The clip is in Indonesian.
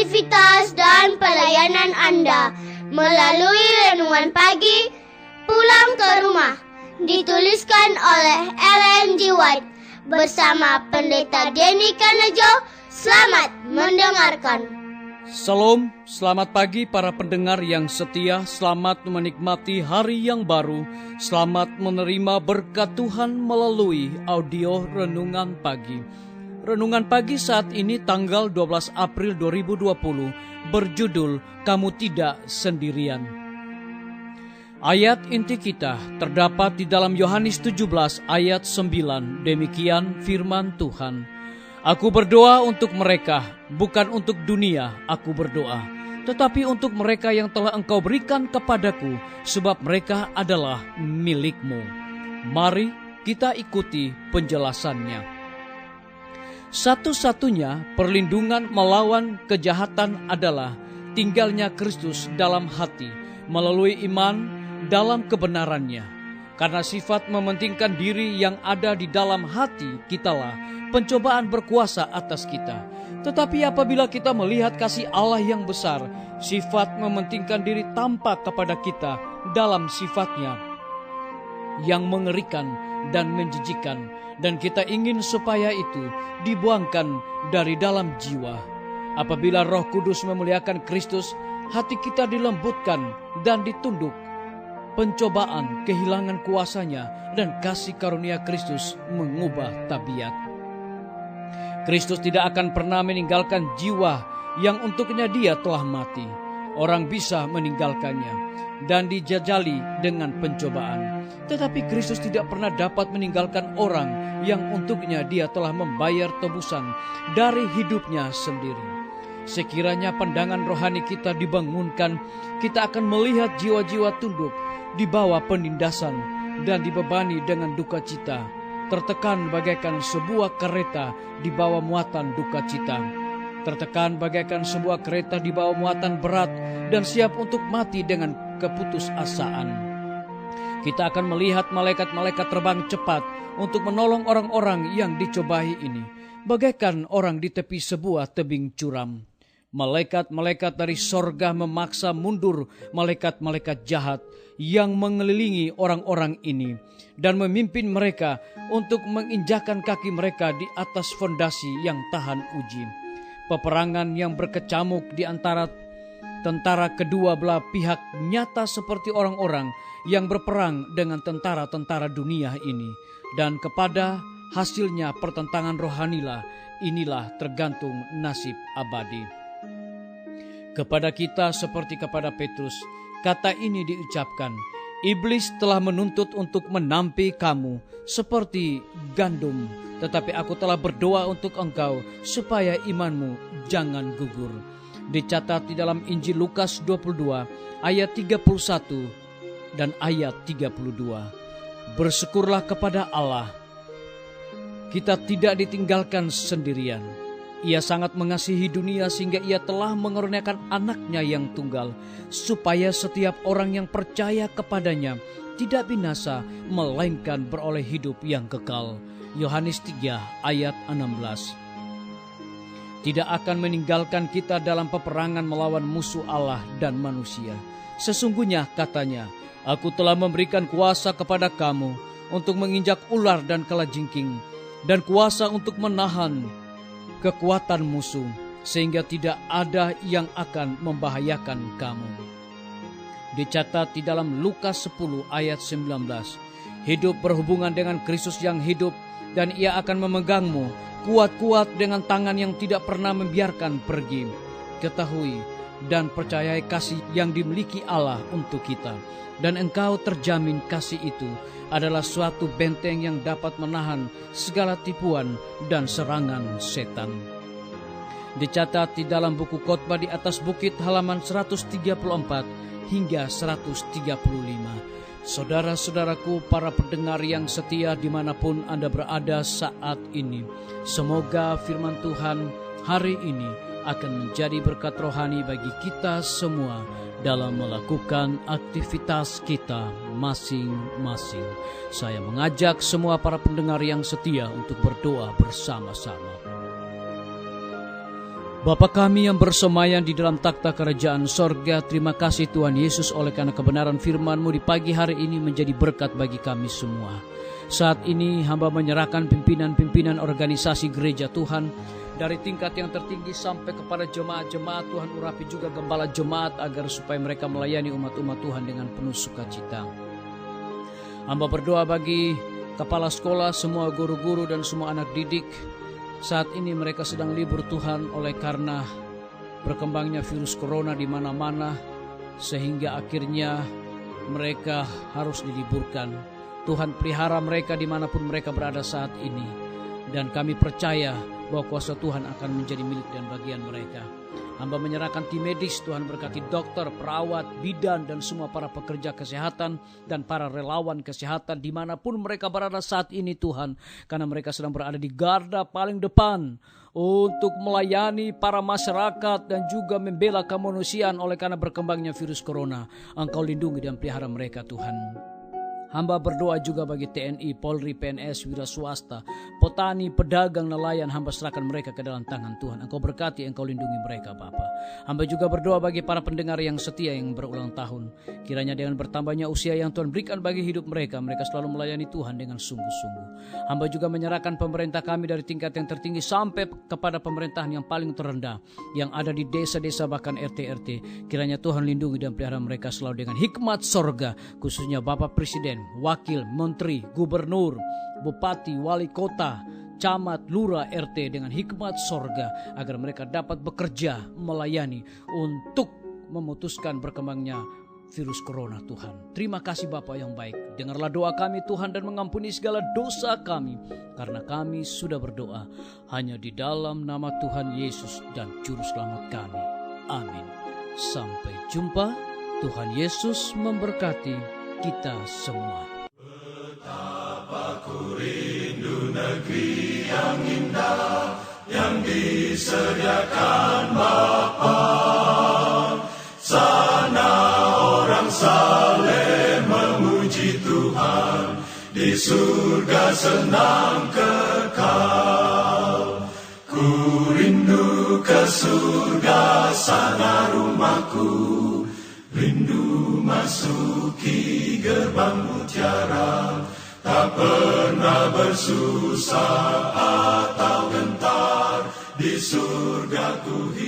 aktivitas dan pelayanan Anda melalui renungan pagi Pulang ke Rumah, dituliskan oleh Ellen G. White bersama Pendeta Denny Kanejo. Selamat mendengarkan. Salam, selamat pagi para pendengar yang setia. Selamat menikmati hari yang baru. Selamat menerima berkat Tuhan melalui audio Renungan Pagi. Renungan Pagi saat ini tanggal 12 April 2020 berjudul Kamu Tidak Sendirian. Ayat inti kita terdapat di dalam Yohanes 17 ayat 9. Demikian firman Tuhan. Aku berdoa untuk mereka, bukan untuk dunia aku berdoa, tetapi untuk mereka yang telah Engkau berikan kepadaku, sebab mereka adalah milik-Mu. Mari kita ikuti penjelasannya. Satu-satunya perlindungan melawan kejahatan adalah tinggalnya Kristus dalam hati, melalui iman dalam kebenarannya. Karena sifat mementingkan diri yang ada di dalam hati kitalah pencobaan berkuasa atas kita. Tetapi apabila kita melihat kasih Allah yang besar, sifat mementingkan diri tampak kepada kita dalam sifatnya yang mengerikan dan menjijikkan, dan kita ingin supaya itu dibuangkan dari dalam jiwa. Apabila Roh Kudus memuliakan Kristus, hati kita dilembutkan dan ditunduk. Pencobaan kehilangan kuasanya dan kasih karunia Kristus mengubah tabiat. Kristus tidak akan pernah meninggalkan jiwa yang untuknya dia telah mati. Orang bisa meninggalkannya dan dijajali dengan pencobaan. Tetapi Kristus tidak pernah dapat meninggalkan orang yang untuknya dia telah membayar tebusan dari hidupnya sendiri. Sekiranya pandangan rohani kita dibangunkan, kita akan melihat jiwa-jiwa tunduk di bawah penindasan dan dibebani dengan duka cita, tertekan bagaikan sebuah kereta di bawah muatan duka cita, tertekan bagaikan sebuah kereta di bawah muatan berat dan siap untuk mati dengan keputusasaan. Kita akan melihat malaikat-malaikat terbang cepat untuk menolong orang-orang yang dicobai ini, bagaikan orang di tepi sebuah tebing curam. Malaikat-malaikat dari sorga memaksa mundur malaikat-malaikat jahat yang mengelilingi orang-orang ini dan memimpin mereka untuk menginjakkan kaki mereka di atas fondasi yang tahan uji. Peperangan yang berkecamuk di antara tentara kedua belah pihak nyata seperti orang-orang yang berperang dengan tentara-tentara dunia ini, dan kepada hasilnya pertentangan rohanilah inilah tergantung nasib abadi. Kepada kita seperti kepada Petrus, kata ini diucapkan, iblis telah menuntut untuk menampi kamu seperti gandum, tetapi aku telah berdoa untuk engkau supaya imanmu jangan gugur. Dicatat di dalam Injil Lukas 22 ayat 31 dan ayat 32. Bersyukurlah kepada Allah, kita tidak ditinggalkan sendirian. Ia sangat mengasihi dunia sehingga ia telah mengaruniakan anaknya yang tunggal, supaya setiap orang yang percaya kepadanya tidak binasa, melainkan beroleh hidup yang kekal. Yohanes 3 ayat 16. Tidak akan meninggalkan kita dalam peperangan melawan musuh Allah dan manusia. Sesungguhnya katanya, aku telah memberikan kuasa kepada kamu untuk menginjak ular dan kalajengking, dan kuasa untuk menahan kekuatan musuh, sehingga tidak ada yang akan membahayakan kamu. Dicatat di dalam Lukas 10 ayat 19. Hidup berhubungan dengan Kristus yang hidup, dan ia akan memegangmu kuat-kuat dengan tangan yang tidak pernah membiarkan pergi. Ketahui dan percayai kasih yang dimiliki Allah untuk kita, dan engkau terjamin kasih itu adalah suatu benteng yang dapat menahan segala tipuan dan serangan setan. Dicatat di dalam buku Khotbah di atas bukit halaman 134 hingga 135. Saudara-saudaraku, para pendengar yang setia dimanapun Anda berada saat ini, semoga firman Tuhan hari ini akan menjadi berkat rohani bagi kita semua dalam melakukan aktivitas kita masing-masing. Saya mengajak semua para pendengar yang setia untuk berdoa bersama-sama. Bapa kami yang bersemayam di dalam takhta kerajaan sorga, terima kasih Tuhan Yesus oleh karena kebenaran firman-Mu di pagi hari ini menjadi berkat bagi kami semua. Saat ini hamba menyerahkan pimpinan-pimpinan organisasi gereja Tuhan, dari tingkat yang tertinggi sampai kepada jemaat-jemaat Tuhan, urapi juga gembala jemaat agar supaya mereka melayani umat-umat Tuhan dengan penuh sukacita. Hamba berdoa bagi kepala sekolah, semua guru-guru dan semua anak didik. Saat ini mereka sedang libur Tuhan oleh karena berkembangnya virus corona di mana-mana, sehingga akhirnya mereka harus diliburkan. Tuhan pelihara mereka dimanapun mereka berada saat ini, dan kami percaya bahwa kuasa Tuhan akan menjadi milik dan bagian mereka. Hamba menyerahkan tim medis, Tuhan berkati dokter, perawat, bidan, dan semua para pekerja kesehatan dan para relawan kesehatan dimanapun mereka berada saat ini Tuhan. Karena mereka sedang berada di garda paling depan untuk melayani para masyarakat dan juga membela kemanusiaan oleh karena berkembangnya virus corona. Engkau lindungi dan pelihara mereka Tuhan. Hamba berdoa juga bagi TNI, Polri, PNS, wira swasta, petani, pedagang, nelayan. Hamba serahkan mereka ke dalam tangan Tuhan. Engkau berkati, Engkau lindungi mereka Bapa. Hamba juga berdoa bagi para pendengar yang setia yang berulang tahun. Kiranya dengan bertambahnya usia yang Tuhan berikan bagi hidup mereka, mereka selalu melayani Tuhan dengan sungguh-sungguh. Hamba juga menyerahkan pemerintah kami dari tingkat yang tertinggi sampai kepada pemerintahan yang paling terendah, yang ada di desa-desa bahkan RT-RT. Kiranya Tuhan lindungi dan pelihara mereka selalu dengan hikmat sorga, khususnya Bapak Presiden, Wakil, Menteri, Gubernur, Bupati, Wali Kota, Camat, Lurah, RT dengan hikmat sorga agar mereka dapat bekerja melayani untuk memutuskan berkembangnya virus corona Tuhan. Terima kasih Bapa yang baik. Dengarlah doa kami Tuhan dan mengampuni segala dosa kami, karena kami sudah berdoa hanya di dalam nama Tuhan Yesus dan Juru Selamat kami. Amin. Sampai jumpa. Tuhan Yesus memberkati kita semua. Betapa ku rindu negeri yang indah yang disediakan Bapa. Sana orang saleh memuji Tuhan, di surga senang kekal. Ku rindu ke surga, sana rumahku, rindu masuki gerbang mutiara, tak pernah bersusah atau gentar, di surga ku hidup.